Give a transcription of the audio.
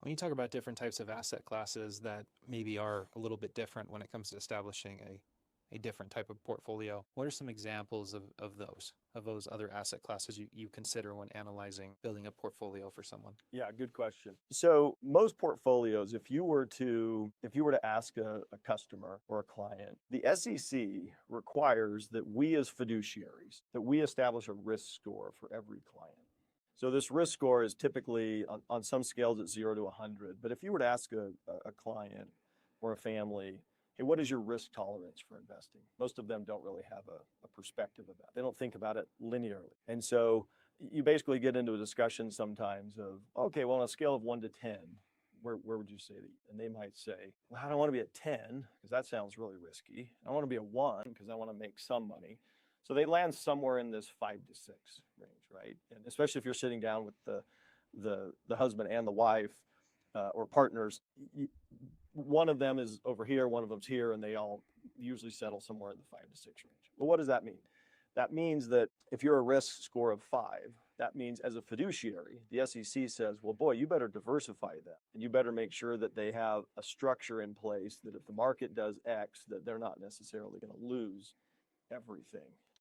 When you talk about different types of asset classes that maybe are a little bit different when it comes to establishing a different type of portfolio, what are some examples of those other asset classes you consider when analyzing building a portfolio for someone? Yeah, good question. So most portfolios, if you were to ask a customer or a client, the SEC requires that we as fiduciaries, that we establish a risk score for every client. So this risk score is typically on some scales at 0 to 100. But if you were to ask a client or a family, hey, what is your risk tolerance for investing? Most of them don't really have a perspective of that. They don't think about it linearly. And so you basically get into a discussion sometimes of, okay, well, on a scale of 1 to 10, where would you say that? And they might say, well, I don't want to be at 10 because that sounds really risky. I want to be a 1 because I want to make some money. So they land somewhere in this 5 to 6 range, right? And especially if you're sitting down with the husband and the wife or partners, one of them is over here, one of them's here, and they all usually settle somewhere in the 5 to 6 range. Well, what does that mean? That means that if you're a risk score of 5, that means as a fiduciary, the SEC says, well, boy, you better diversify that. And you better make sure that they have a structure in place that if the market does X, that they're not necessarily going to lose everything.